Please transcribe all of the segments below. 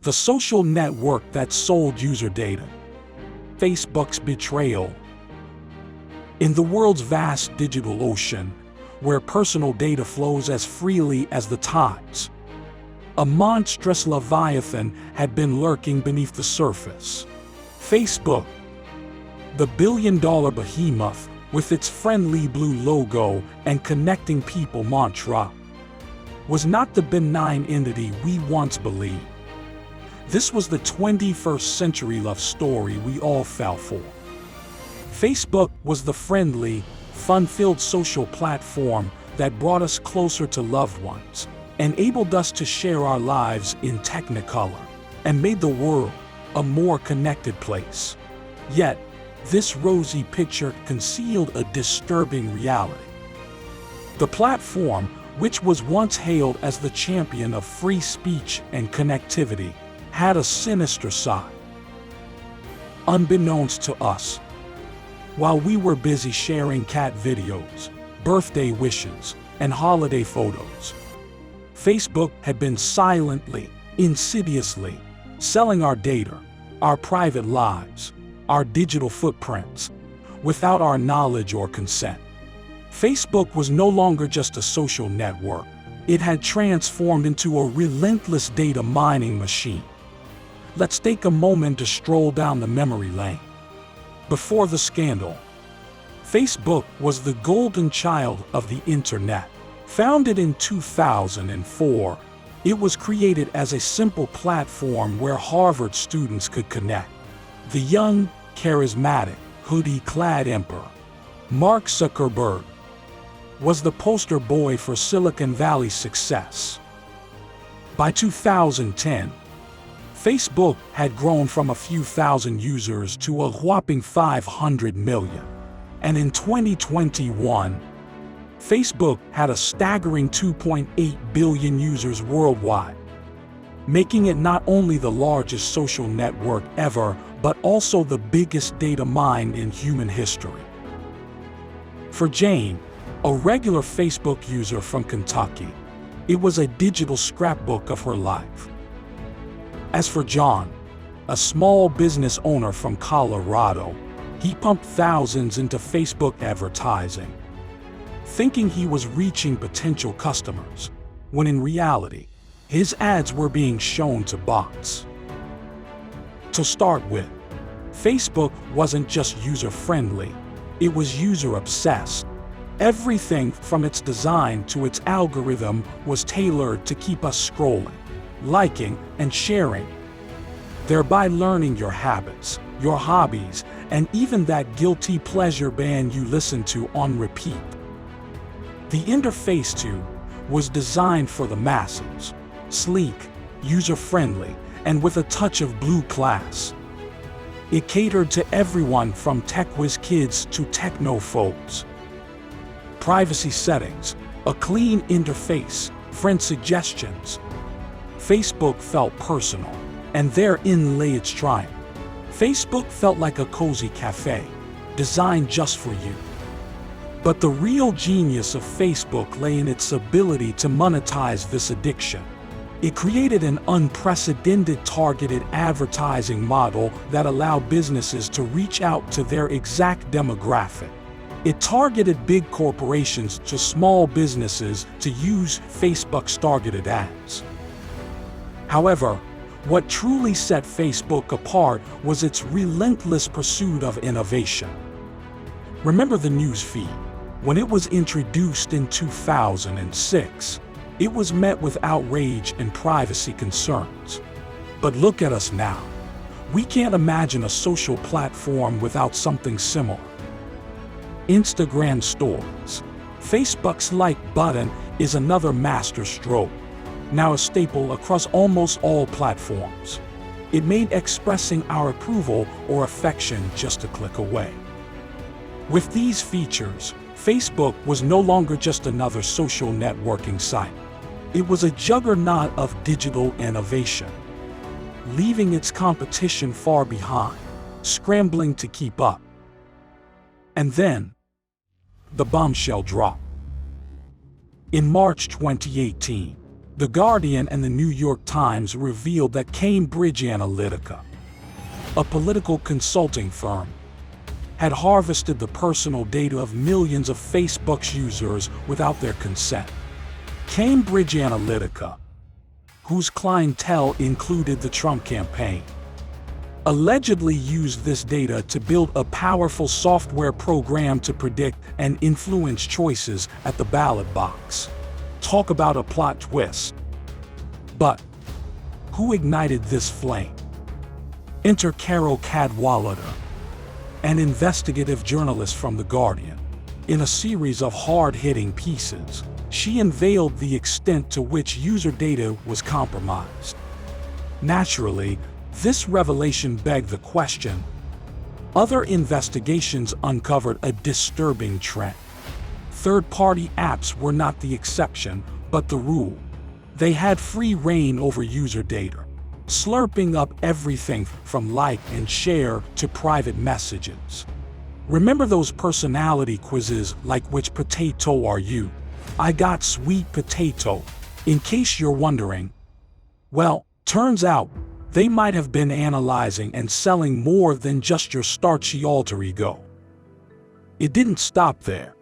the social network that sold user data. Facebook's betrayal. In the world's vast digital ocean, where personal data flows as freely as the tides, a monstrous leviathan had been lurking beneath the surface. Facebook, the billion-dollar behemoth with its friendly blue logo and connecting people mantra, was not the benign entity we once believed. This was the 21st century love story we all fell for. Facebook was the friendly, fun-filled social platform that brought us closer to loved ones, enabled us to share our lives in Technicolor, and made the world a more connected place. Yet, this rosy picture concealed a disturbing reality. The platform, which was once hailed as the champion of free speech and connectivity, had a sinister side. Unbeknownst to us, while we were busy sharing cat videos, birthday wishes, and holiday photos, Facebook had been silently, insidiously, selling our data, our private lives, our digital footprints, without our knowledge or consent. Facebook was no longer just a social network. It had transformed into a relentless data mining machine. Let's take a moment to stroll down the memory lane. Before the scandal, Facebook was the golden child of the internet. Founded in 2004, it was created as a simple platform where Harvard students could connect. The young, charismatic, hoodie-clad emperor, Mark Zuckerberg, was the poster boy for Silicon Valley's success. By 2010, Facebook had grown from a few thousand users to a whopping 500 million. And in 2021, Facebook had a staggering 2.8 billion users worldwide, making it not only the largest social network ever, but also the biggest data mine in human history. For Jane, a regular Facebook user from Kentucky, it was a digital scrapbook of her life. As for John, a small business owner from Colorado, he pumped thousands into Facebook advertising, thinking he was reaching potential customers, when in reality, his ads were being shown to bots. To start with, Facebook wasn't just user-friendly, it was user-obsessed. Everything from its design to its algorithm was tailored to keep us scrolling, liking, and sharing, thereby learning your habits, your hobbies, and even that guilty pleasure band you listen to on repeat. The interface, too, was designed for the masses, sleek, user-friendly, and with a touch of blue class. It catered to everyone from tech-whiz kids to techno-phobes. Privacy settings, a clean interface, friend suggestions. Facebook felt personal, and therein lay its triumph. Facebook felt like a cozy cafe, designed just for you. But the real genius of Facebook lay in its ability to monetize this addiction. It created an unprecedented targeted advertising model that allowed businesses to reach out to their exact demographic. It targeted big corporations to small businesses to use Facebook's targeted ads. However, what truly set Facebook apart was its relentless pursuit of innovation. Remember the news feed? When it was introduced in 2006, it was met with outrage and privacy concerns. But look at us now. We can't imagine a social platform without something similar. Instagram Stories. Facebook's like button is another masterstroke, now a staple across almost all platforms. It made expressing our approval or affection just a click away. With these features, Facebook was no longer just another social networking site. It was a juggernaut of digital innovation, leaving its competition far behind, scrambling to keep up. And then, the bombshell dropped. In March 2018, The Guardian and the New York Times revealed that Cambridge Analytica, a political consulting firm, had harvested the personal data of millions of Facebook's users without their consent. Cambridge Analytica, whose clientele included the Trump campaign, allegedly used this data to build a powerful software program to predict and influence choices at the ballot box. Talk about a plot twist. But who ignited this flame? Enter Carol Cadwallader, an investigative journalist from The Guardian. In a series of hard-hitting pieces, she unveiled the extent to which user data was compromised. Naturally, this revelation begged the question. Other investigations uncovered a disturbing trend. Third-party apps were not the exception, but the rule. They had free reign over user data, slurping up everything from like and share to private messages. Remember those personality quizzes like "Which potato are you?" "I got sweet potato," in case you're wondering. Well, turns out they might have been analyzing and selling more than just your starchy alter ego. It didn't stop there.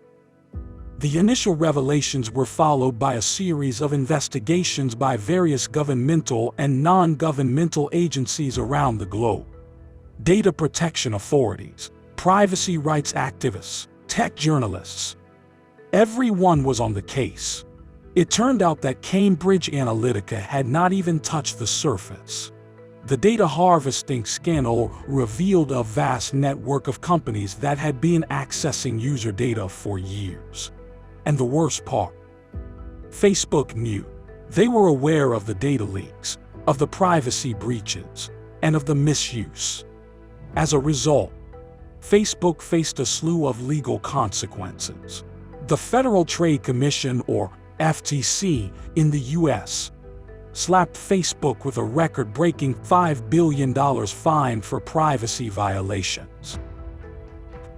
The initial revelations were followed by a series of investigations by various governmental and non-governmental agencies around the globe. Data protection authorities, privacy rights activists, tech journalists. Everyone was on the case. It turned out that Cambridge Analytica had not even touched the surface. The data harvesting scandal revealed a vast network of companies that had been accessing user data for years. And the worst part, Facebook knew. They were aware of the data leaks, of the privacy breaches, and of the misuse. As a result, Facebook faced a slew of legal consequences. The Federal Trade Commission, or FTC, in the US, slapped Facebook with a record-breaking $5 billion fine for privacy violations.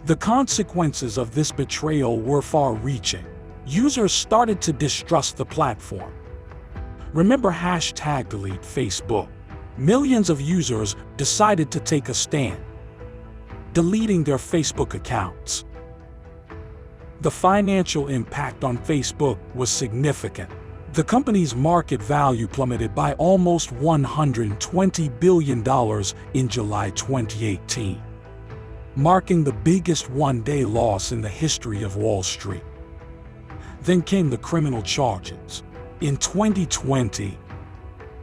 The consequences of this betrayal were far-reaching. Users started to distrust the platform. Remember #delete Facebook? Millions of users decided to take a stand, deleting their Facebook accounts. The financial impact on Facebook was significant. The company's market value plummeted by almost $120 billion in July 2018, marking the biggest one-day loss in the history of Wall Street. Then came the criminal charges. In 2020,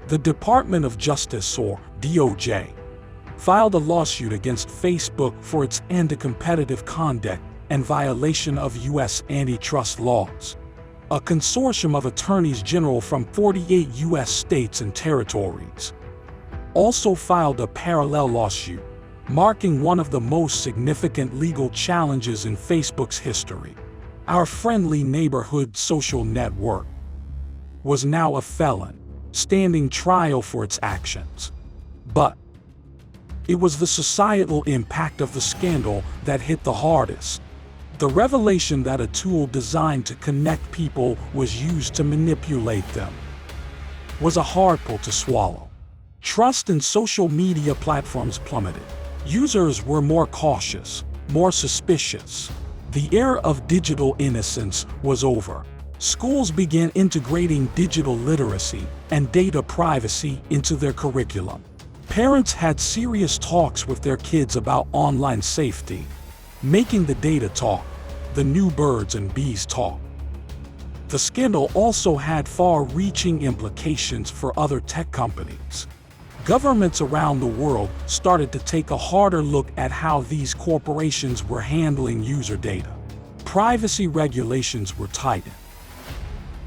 the Department of Justice, or DOJ, filed a lawsuit against Facebook for its anti-competitive conduct and violation of U.S. antitrust laws. A consortium of attorneys general from 48 U.S. states and territories also filed a parallel lawsuit, marking one of the most significant legal challenges in Facebook's history. Our friendly neighborhood social network was now a felon, standing trial for its actions. But it was the societal impact of the scandal that hit the hardest. The revelation that a tool designed to connect people was used to manipulate them was a hard pill to swallow. Trust in social media platforms plummeted. Users were more cautious, more suspicious. The era of digital innocence was over. Schools began integrating digital literacy and data privacy into their curriculum. Parents had serious talks with their kids about online safety, making the data talk, the new birds and bees talk. The scandal also had far-reaching implications for other tech companies. Governments around the world started to take a harder look at how these corporations were handling user data. Privacy regulations were tightened,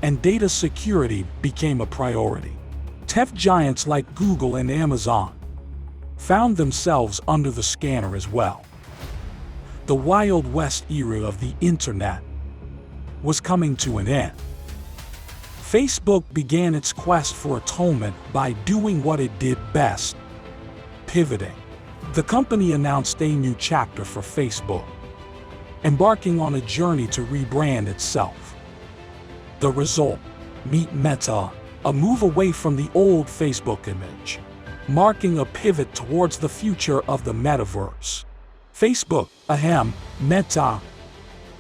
and data security became a priority. Tech giants like Google and Amazon found themselves under the scanner as well. The Wild West era of the internet was coming to an end. Facebook began its quest for atonement by doing what it did best: pivoting. The company announced a new chapter for Facebook, embarking on a journey to rebrand itself. The result: meet Meta, a move away from the old Facebook image, marking a pivot towards the future of the metaverse. Facebook, Meta,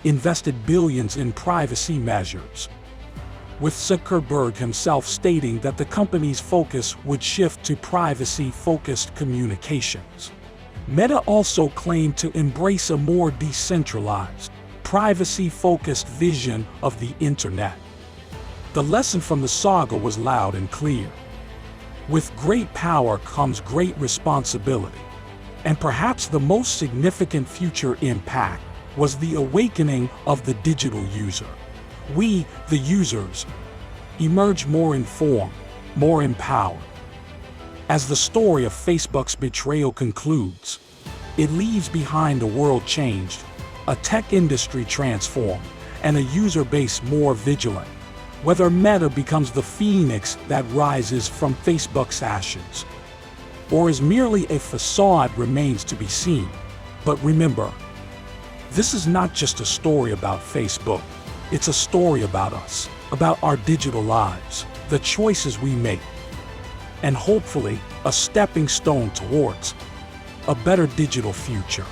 invested billions in privacy measures, with Zuckerberg himself stating that the company's focus would shift to privacy-focused communications. Meta also claimed to embrace a more decentralized, privacy-focused vision of the internet. The lesson from the saga was loud and clear. With great power comes great responsibility. And perhaps the most significant future impact was the awakening of the digital user. We, the users, emerge more informed, more empowered. As the story of Facebook's betrayal concludes, it leaves behind a world changed, a tech industry transformed, and a user base more vigilant. Whether Meta becomes the phoenix that rises from Facebook's ashes, or is merely a facade remains to be seen. But remember, this is not just a story about Facebook. It's a story about us, about our digital lives, the choices we make, and hopefully a stepping stone towards a better digital future.